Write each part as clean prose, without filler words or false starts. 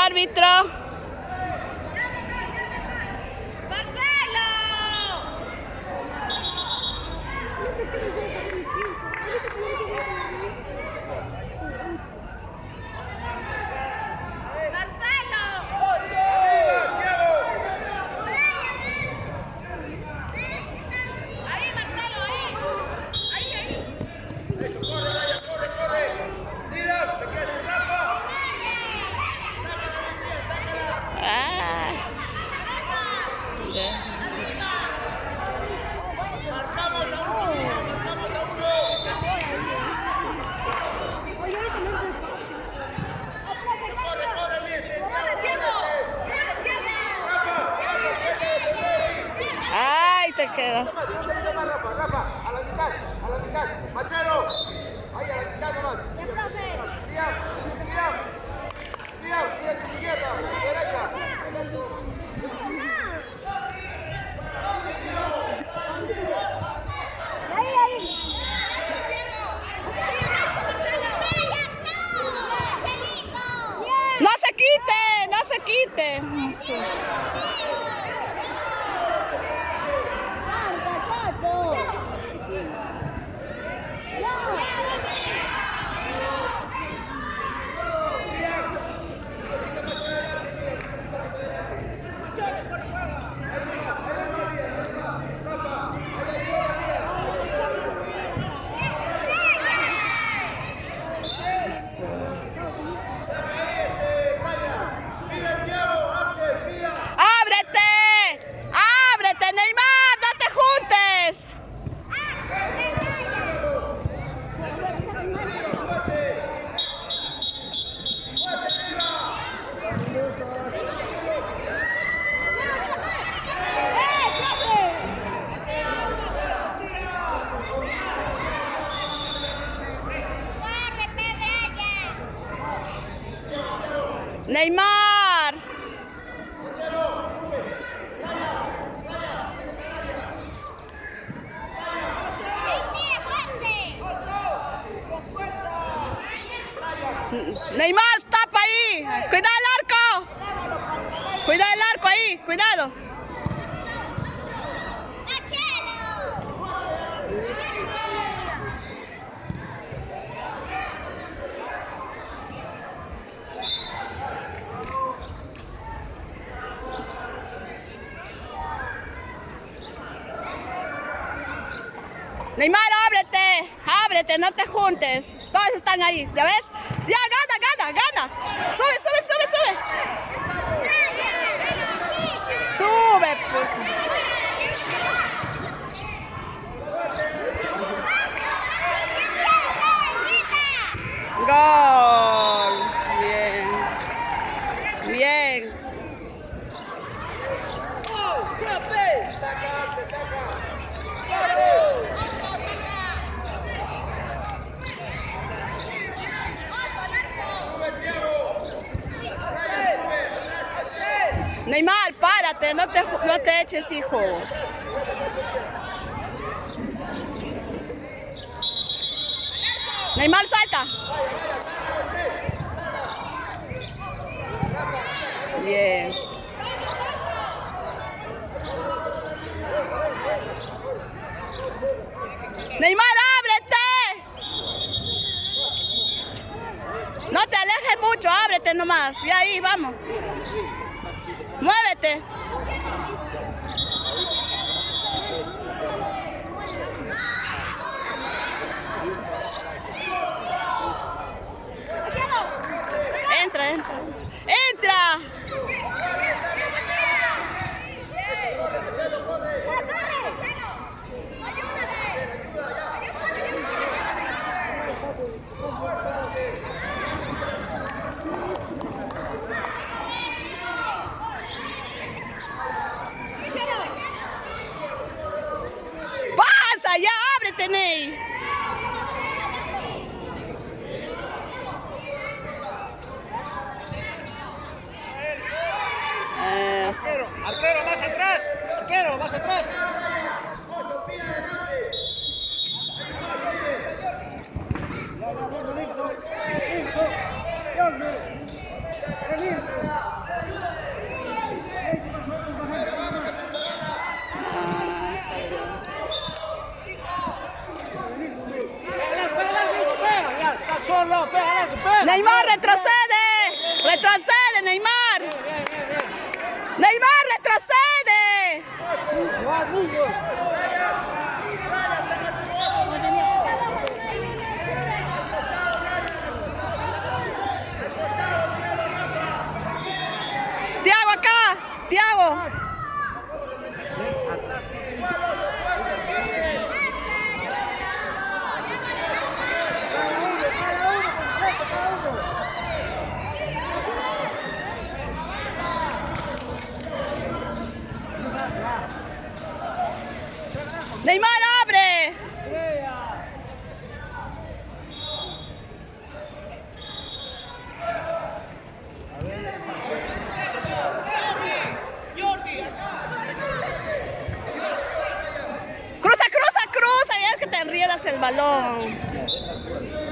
árbitro. Ay, te quedas. Un poquito más, Rafa, a la mitad, Machero, ahí a la mitad nomás. Tira, izquierda, derecha. No se quite, no se quite. Eso. Neymar. Neymar, tapa ahí. Cuidado el arco. Cuidado el arco ahí. Cuidado. Neymar, ábrete, no te juntes. Todos están ahí, ¿ya ves? Ya, gana. Sube. Sube, pues. Gol. Bien. Se saca. Neymar, párate, no te eches, hijo. Neymar, salta. Bien. Neymar, ábrete. No te alejes mucho, ábrete nomás. Y ahí, vamos. Muévete. Entra. Ya, ábrete, Ney. Arquero, más atrás. Nilsson. Retrocede, Neymar. Neymar, retrocede. Thiago acá. Thiago. Neymar, abre. Cruza, cruza, cruza. Ya que te enriedas el balón.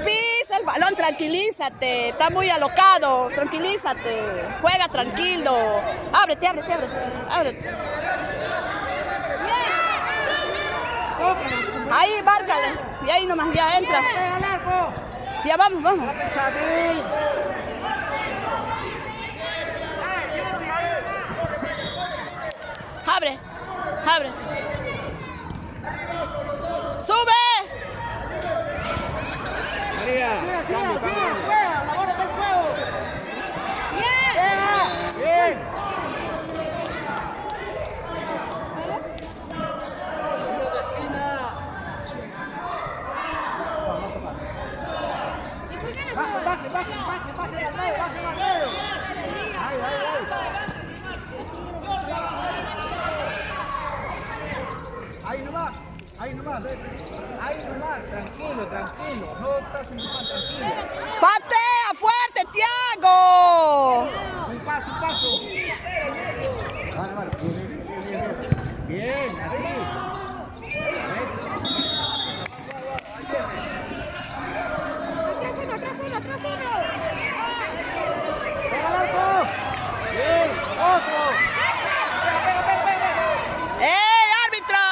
Pisa el balón, tranquilízate. Está muy alocado. Tranquilízate. Juega tranquilo. Ábrete, ábrete, ábrete. Ábrete. Ahí, márcale. Y ahí nomás, ya entra. Ya vamos, vamos. Abre, abre. ¡Sube! María, juega, la bola está en juego. Bien. Bien. Ahí nomás, tranquilo, tranquilo, no estás en tu tranquilo. ¡Patea fuerte, Thiago! Un paso, un paso. Vale, bien, así. Bien, otro. ¡Ey, árbitro!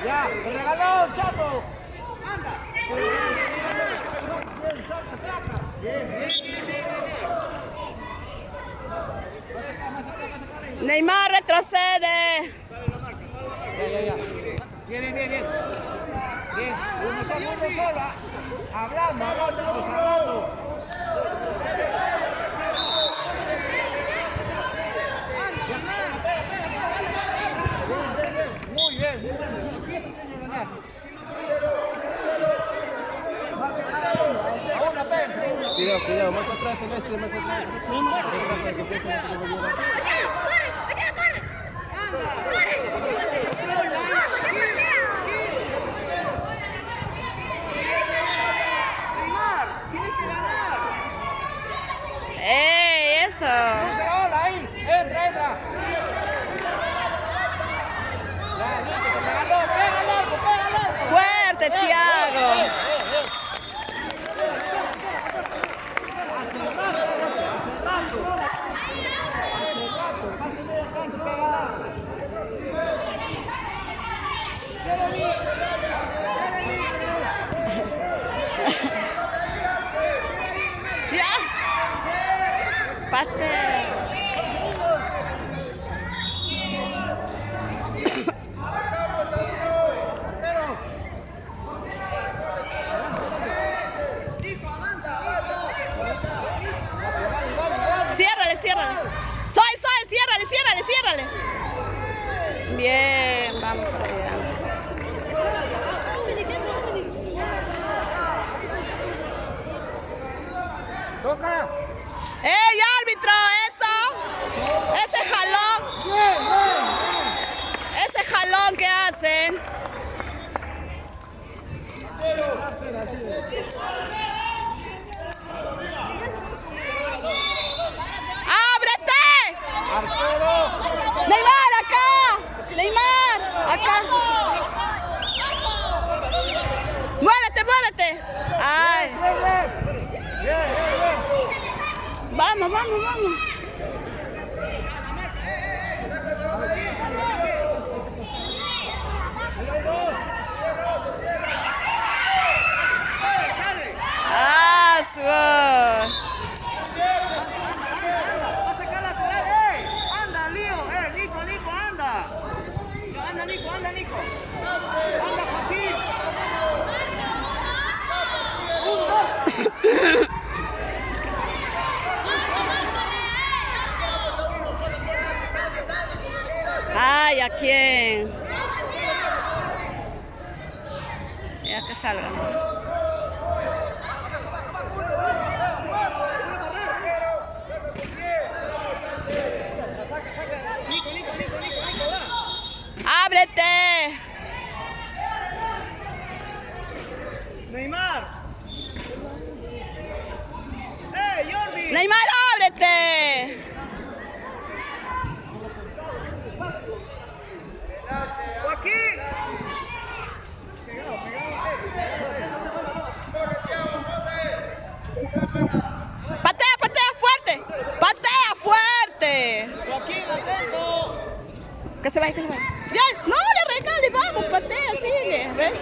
Ya, te regaló, chato. Anda. Neymar, retrocede. Ya. Bien. Bien. Uno solo. Hablando. Muy bien. Cuidado, más atrás en este, más atrás. ¡Ey, eso! Ahí, entra. ¡Fuerte, Thiago! ¡Ya! ¡Patea! Ciérrale. Ciérrale. Bien, vamos para allá. Toca. ¡Ey, árbitro! ¡Eso! ¡Ese jalón! Bien. ¡Ese jalón que hacen! ¡Ábrete! Arturo. ¡Neymar, acá! Vamos, vamos, vamos. ¡Ah, su! ¡Anda, Lío! Nico, Nico, anda! ¡Anda, Nico, anda, Nico! ¡Anda, Joaquín! Ay, ¿a quién? Ya que salgan. ¡Ábrete! ¡Neymar! Jordi! ¡Neymar, ábrete! ¡Joaquín! ¡Patea, patea fuerte! ¡Patea fuerte! ¡Joaquín, atento! Que se vaya, que se vaya. ¡Ya! ¡No le regale! ¡Vamos, patea, sigue! ¿Ves?